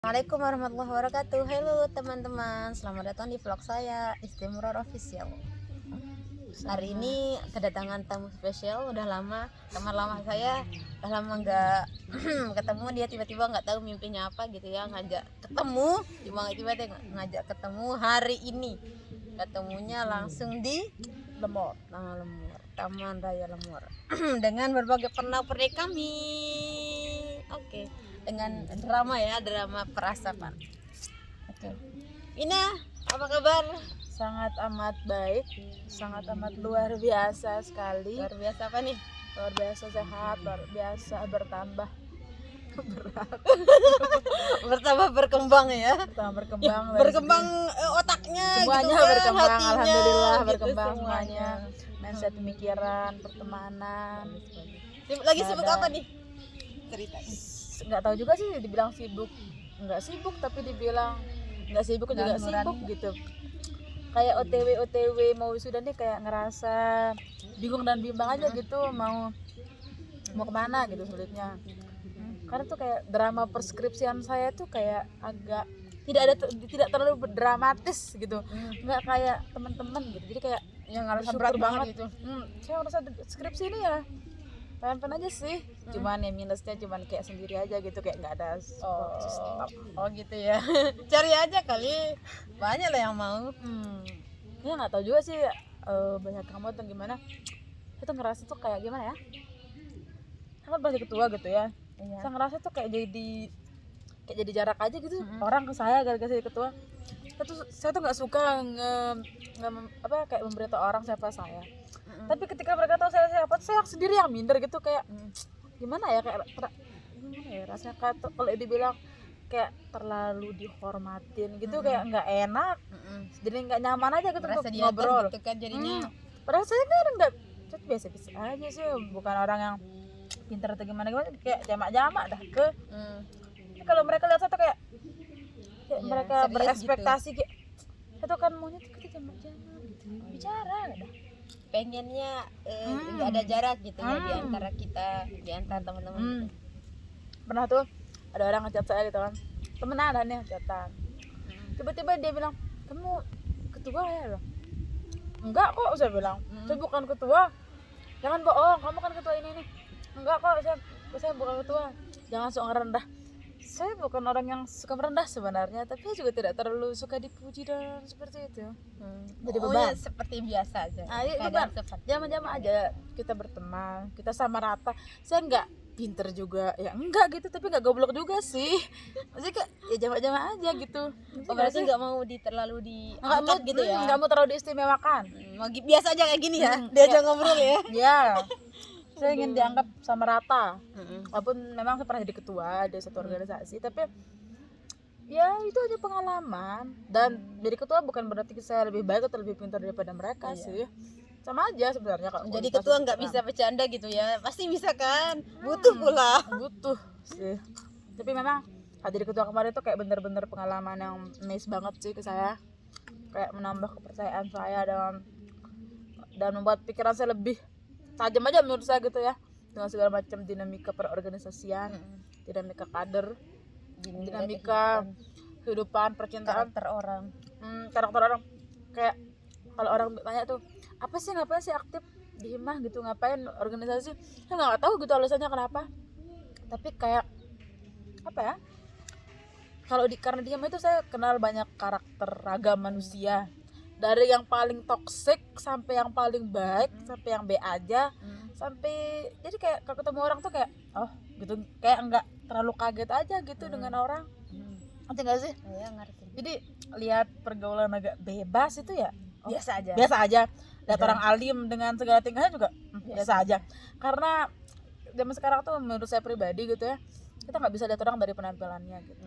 Assalamualaikum warahmatullahi wabarakatuh. Halo teman-teman, selamat datang di vlog saya Istimror Official. Hari ini kedatangan tamu spesial. Udah lama teman lama saya, udah lama nggak ketemu. Dia tiba-tiba nggak tahu mimpinya apa gitu ya, ngajak ketemu. Tiba-tiba ngajak ketemu hari ini. Ketemunya langsung di Lemur, Taman Raya Lemur dengan berbagai pernak-pernik kami. Oke, dengan drama perasapan. Oke. Ina, apa kabar? Sangat amat baik, sangat amat luar biasa sekali. Luar biasa apa nih? Luar biasa sehat, luar biasa bertambah Bertambah berkembang ya. berkembang dari Berkembang otaknya semuanya gitu kan, berkembang, hatinya, alhamdulillah gitu, berkembang semuanya. Mindset pemikiran, pertemanan. Lagi sibuk Ada. apa nih? Ceritanya. Nggak tahu juga sih, dibilang sibuk nggak sibuk, tapi dibilang nggak sibuk juga Liburan. sibuk gitu. Kayak OTW mau wisuda nih, kayak ngerasa bingung dan bimbang aja gitu, mau kemana gitu sulitnya. Karena tuh kayak drama perskripsian saya tuh kayak agak tidak terlalu dramatis gitu, nggak kayak teman-teman gitu. Jadi kayak Yang harus bersyukur berat banget gitu. saya merasa skripsi ini ya pen aja sih, cuman ya minusnya cuman kayak sendiri aja gitu, kayak nggak ada support system. Oh gitu ya. Cari aja kali. Banyak lah yang mau. Ya nggak tahu juga sih, banyak kamu atau gimana. Itu ngerasa tuh kayak gimana ya, kan pasti ketua gitu ya. Iya. Saya ngerasa tuh kayak jadi jarak aja gitu, orang ke saya gara-gara jadi ketua. Saya tuh nggak suka kayak memberitahu orang siapa saya. Tapi ketika mereka tahu saya siapa, saya sendiri yang minder gitu, kayak gimana ya, kayak gimana ya rasanya, kalau dibilang kayak terlalu dihormatin gitu, kayak nggak enak. Jadi nggak nyaman aja gitu Merasa untuk diatur ngobrol. gitu kan jadinya. Padahal saya kan nggak, saya biasa-biasa aja sih, bukan orang yang pintar atau gimana, kayak jamak-jamak dah ke. Tapi kalau mereka lihat saya tuh kayak Ya, mereka serius berekspektasi kayak itu kan maunya tuh kita jamak-jamak gitu, bicara dah. Pengennya nggak ada jarak gitu ya di antara kita, di antara teman-teman. Pernah tuh ada orang ngechat saya gitu kan, temen ada nih chatan, tiba-tiba dia bilang, kamu ketua ya? Bilang, enggak kok, saya bilang, saya bukan ketua, jangan bohong, kamu kan ketua ini nih. Enggak kok, saya bukan ketua, jangan sok rendah. Saya bukan orang yang suka merendah sebenarnya, tapi saya juga tidak terlalu suka dipuji dan seperti itu. Jadi beban. Seperti biasa aja. Nah, iya, Keadaan beban. seperti Jama-jama aja kita berteman, kita sama rata. Saya nggak pinter juga, ya enggak gitu, tapi nggak goblok juga sih. Maksudnya kayak ya jama-jama aja gitu. Oh, berarti nggak mau terlalu diangkat gitu ya? Nggak mau terlalu diistimewakan. Mau biasa aja kayak gini ya, Ya. diajak ngobrol ya. Ya, saya ingin dianggap sama rata. Walaupun memang saya pernah jadi ketua di satu organisasi, tapi ya itu aja pengalaman. Dan jadi ketua bukan berarti saya lebih baik atau lebih pintar daripada mereka sih. Sama aja sebenarnya kalau Jadi kualitas ketua itu nggak kan. bisa bercanda gitu ya, pasti bisa kan, butuh pula. Butuh sih. Tapi memang saat jadi ketua kemarin tuh kayak bener-bener pengalaman yang nice banget sih ke saya, kayak menambah kepercayaan saya dan membuat pikiran saya lebih tajam aja menurut saya gitu ya, dengan segala macam dinamika perorganisasian, dinamika kader, dinamika kehidupan, percintaan, karakter orang. Kayak kalau orang tanya tuh, ngapain sih aktif di Himah gitu, ngapain organisasi, saya nggak tahu gitu alasannya kenapa. Tapi kayak apa ya, karena di Himah itu saya kenal banyak karakter ragam manusia, dari yang paling toksik sampai yang paling baik, sampai yang B aja, sampai jadi kayak kalau ketemu orang tuh kayak oh gitu, kayak nggak terlalu kaget aja gitu dengan orang. Ngerti nggak sih? Iya, ngerti. Jadi lihat pergaulan agak bebas itu ya Biasa aja. biasa aja. Lihat orang alim dengan segala tingkahnya juga biasa aja. Karena zaman sekarang tuh menurut saya pribadi gitu ya, kita nggak bisa lihat orang dari penampilannya gitu.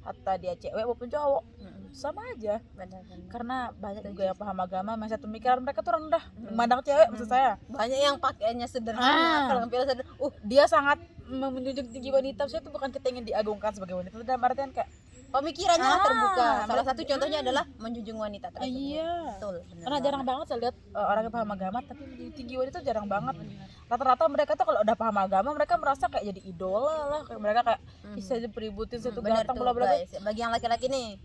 Hatta dia cewek maupun cowok sama aja. Benar-benar. Karena banyak juga yang paham agama, mindset pemikiran mereka tuh rendah memandang cewek. Maksud saya Banyak yang pakaiannya sederhana, penampilan sederhana. dia sangat menjunjung tinggi wanita. Saya tuh bukan kita ingin diagungkan sebagai wanita, dalam artian kayak Pemikirannya terbuka. Salah mereka- satu contohnya adalah menjunjung wanita tersebut. iya. Betul, benar Karena jarang banget saya lihat orang yang paham agama tapi menjunjung tinggi wanita, jarang banget. rata-rata mereka tuh kalau udah paham agama mereka merasa kayak jadi idola lah, kayak mereka kayak bisa aja peributin satu Bener ganteng tuh bla bla bla. guys, bagi yang laki-laki nih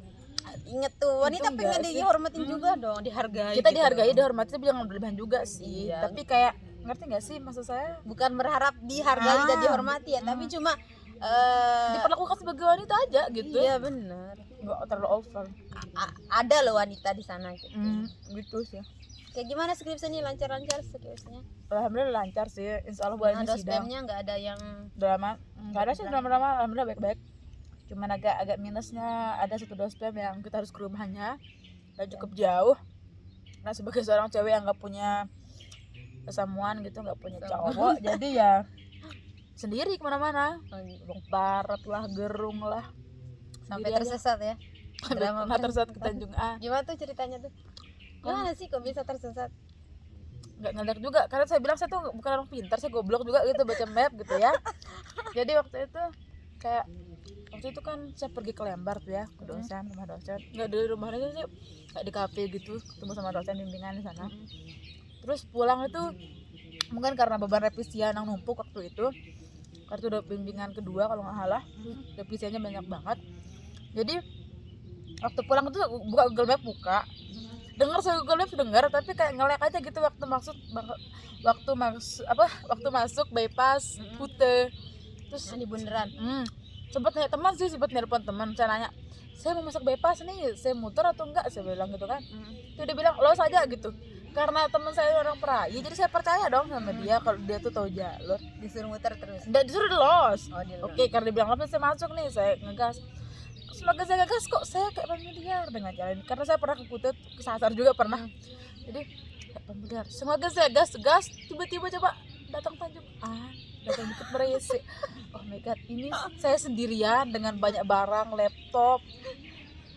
inget tuh, wanita Itu pengen enggak sih. dihormatin juga dong, dihargai Kita gitu dihargai, loh. dihormati, tapi jangan berlebihan juga sih. Iya. Tapi kayak ngerti nggak sih maksud saya? Bukan berharap dihargai dan dihormati ya, tapi cuma Diperlakukan sebagai wanita aja gitu. iya bener, Nggak terlalu over. ada loh wanita di sana gitu. Gitu sih. Kayak gimana skripsinya, lancar-lancar skripsinya? Alhamdulillah lancar sih. Insya Allah Nah, bulannya sidang. dospemnya nggak ada yang Drama nggak ada sih, drama alhamdulillah baik-baik. Cuman agak minusnya ada satu dospem yang kita harus ke rumahnya dan cukup jauh. Nah sebagai seorang cewek yang nggak punya kesamuan gitu, nggak punya cowok, jadi ya sendiri kemana-mana. Bung Barat lah, Gerung lah, sampai sendiri aja. tersesat ya. Drama Pernah tersesat ke Tanjung A. Gimana tuh ceritanya tuh? Gimana sih kok bisa tersesat? Nggak ngeliat juga karena saya bilang saya tuh bukan orang pintar, saya goblok juga gitu baca map gitu ya. Jadi waktu itu kan saya pergi ke Lembar tuh ya, ke dosen, rumah dosen. Nggak di rumah dosen sih, kayak di kafe gitu, ketemu sama dosen bimbingan di sana. Terus pulang itu mungkin karena beban revisian yang numpuk waktu itu, karena itu udah bimbingan kedua kalau nggak salah, revisiannya banyak banget. Jadi waktu pulang itu buka Google Map, saya Google Map dengar, tapi kayak ngelek aja gitu waktu masuk bypass Kute. Terus Ini beneran. sempat nanya teman sih, sempat nelpon teman, saya nanya, saya mau masuk bypass nih, saya muter atau enggak, saya bilang gitu kan. Terus dia bilang los aja gitu, karena teman saya orang Perayi, jadi saya percaya dong sama dia kalau dia tuh tahu jalur. Disuruh muter terus. Dan disuruh los. Oh, dia Oke, karena dia bilang los, saya masuk nih, saya ngegas. Semakin saya ngegas kok saya kayak familiar dengan jalan ini, karena saya pernah ke Kutet, kesasar juga pernah. Jadi kayak familiar. Semakin saya gas, tiba-tiba coba datang Tanjung datang Bukit Meresi. Oh my god, ini saya sendirian dengan banyak barang, laptop,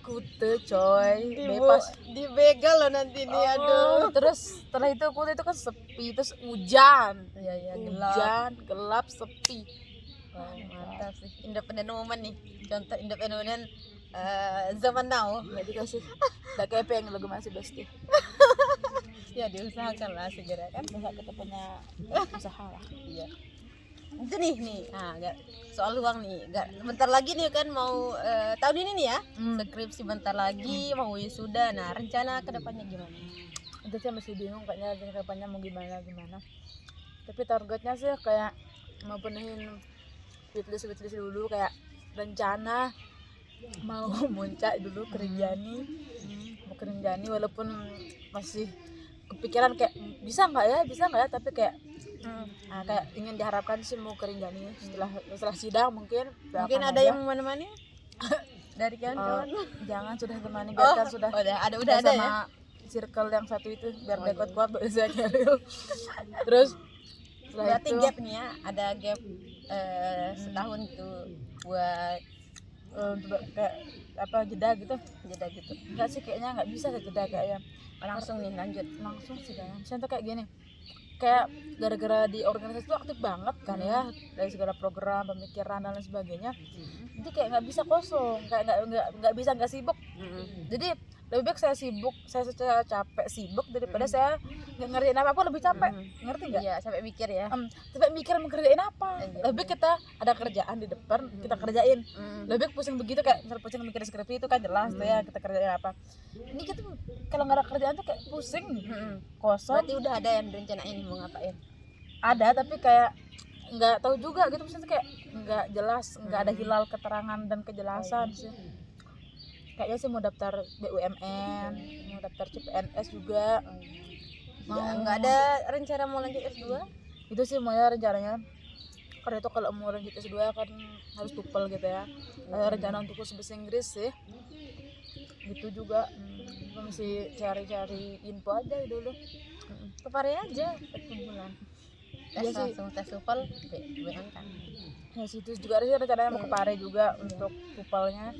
Kute coy, bebas. Dibegal loh nanti nih, aduh. Terus setelah itu Kute itu kan sepi, terus hujan. Iya, Hujan, gelap, sepi. Oh, mantap sih, independent woman nih, contoh independent woman zaman now. Nggak dikasih, nggak kayak yang lagu masih besti. Ya diusahakan lah segera kan. Bisa kita punya usaha lah. Iya. Itu nih, soal uang nih, bentar lagi nih kan mau tahun ini nih ya, skripsi bentar lagi mau wisuda. Nah rencana kedepannya gimana? Itu saya masih bingung kayaknya kedepannya mau gimana. Tapi targetnya sih kayak mau penuhin wishlist dulu, kayak rencana mau muncak dulu ke Rinjani, mau ke Rinjani walaupun masih kepikiran kayak bisa nggak ya, tapi kayak kayak ingin diharapkan sih mau ke Rinjani setelah sidang mungkin ada yang menemani dari kawan-kawan. Jangan, sudah temani biarkan sudah ada sama ya circle yang satu itu biar dia kuat bisa Keril. Terus setelah berarti itu gap nih ya, ada gap setahun tuh buat kayak apa jeda gitu enggak sih, kayaknya nggak bisa jeda kayaknya langsung nih lanjut langsung sih kayaknya. Saya tuh kayak gini, kayak gara-gara di organisasi itu aktif banget kan ya, dari segala program, pemikiran dan lain sebagainya. Jadi kayak nggak bisa kosong, kayak nggak bisa nggak sibuk. Jadi lebih baik saya secara capek sibuk daripada saya nggak ngerjain apapun, lebih capek. Ngerti nggak? Iya, sampai mikir ya. Sampai mikir mau kerjain apa. Lebih kita ada kerjaan di depan, kita kerjain. Lebih pusing begitu, kayak misal pusing mikir skripsi itu kan jelas tuh ya kita kerjain apa. Ini kita kalau nggak ada kerjaan tuh kayak pusing, kosong. Berarti udah ada yang rencanain mau ngapain? Ada, tapi kayak nggak tahu juga gitu, maksudnya kayak nggak jelas, nggak ada hilal keterangan dan kejelasan sih. Kayaknya sih mau daftar BUMN, mau daftar CPNS juga. Nggak ada rencana mau lanjut S2? Itu sih mau ya rencananya, karena itu kalau mau lanjut S2 kan harus TOEFL gitu ya. Rencana untuk kursus bahasa Inggris sih gitu juga. Masih cari info aja dulu. Kepare aja 1 bulan. Langsung tes TOEFL BUMN kan. Ya situ juga sih rencananya mau ke Pare juga untuk TOEFL-nya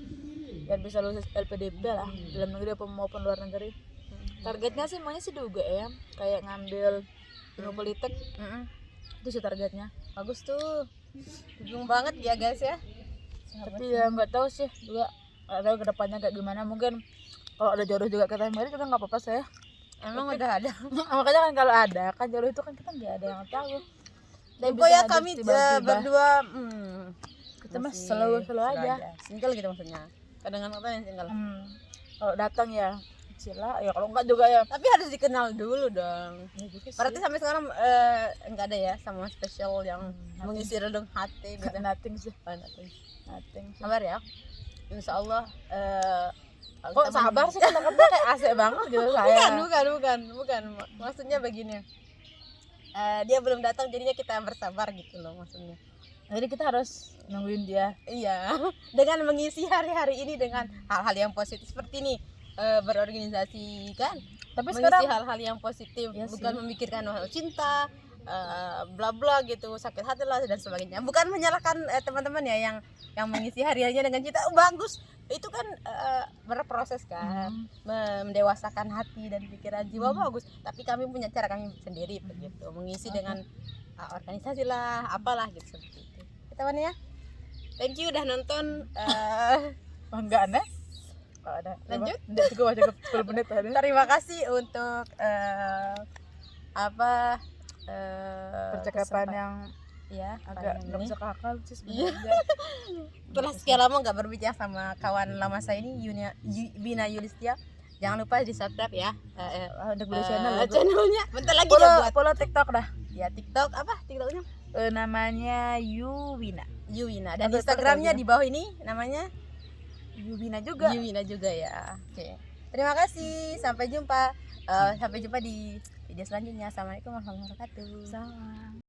dan bisa lulus LPDP lah, dalam negeri maupun luar negeri. Targetnya sih maunya sih di UGM, kayak ngambil ilmu politik. Itu sih targetnya. Bagus tuh, bingung banget ya guys ya. Tapi ya nggak tahu sih juga, nggak tahu kedepannya kayak gimana. Mungkin kalau ada jodoh juga kita married juga nggak apa-apa saya. Emang udah ada. Makanya kan kalau ada kan jodoh itu kan kita nggak ada yang tahu. Tempo ya kami berdua kita mah masih slow aja. Single gitu maksudnya. Kadang-kadang kata yang single. Kalau datang ya Cila, ya kalau enggak juga ya. Tapi harus dikenal dulu dong. Ya juga sih. Berarti sampai sekarang enggak ada ya sama spesial yang mengisi relung hati gitu. Nothing sih. Oh, nothing. Nothing. Sabar ya. Insya Allah Kok sabar sih, kata-kata kayak asik banget gitu saya. bukan. Maksudnya begini. Dia belum datang jadinya kita bersabar gitu loh maksudnya. Jadi kita harus nungguin dia. Iya, dengan mengisi hari-hari ini dengan hal-hal yang positif seperti ini, berorganisasi kan. Tapi Mengisi sekarang hal-hal yang positif, Iya bukan sih. memikirkan hal cinta, bla bla gitu, sakit hati lah dan sebagainya. Bukan menyalahkan teman-teman ya yang mengisi hari-harinya dengan cinta. Bagus, itu kan berproses kan, mendewasakan hati dan pikiran jiwa bagus. Tapi kami punya cara kami sendiri begitu, mengisi dengan organisasi lah, apalah gitu seperti itu. Kita mana ya? Thank you udah nonton. enggak aneh. Oh, ada. Lanjut? Enggak cukup 10 menit tadi. Terima kasih untuk Percakapan yang ya agak panjang nggak ini. masuk akal sih Iya. sebenarnya. Setelah sekian lama nggak berbicara sama kawan lama saya ini Bina Yulistia, jangan lupa di subscribe ya Untuk beli channel ya, Bu. channelnya. Bentar lagi dia Follow, buat follow TikTok dah. ya TikTok apa TikToknya Namanya Yuwina. Yuwina dan Atau Instagramnya Instagram di bawah ini namanya Yuwina juga. Yuwina juga ya. Oke. Terima kasih. Sampai jumpa di video selanjutnya. Assalamualaikum warahmatullahi wabarakatuh. Sama.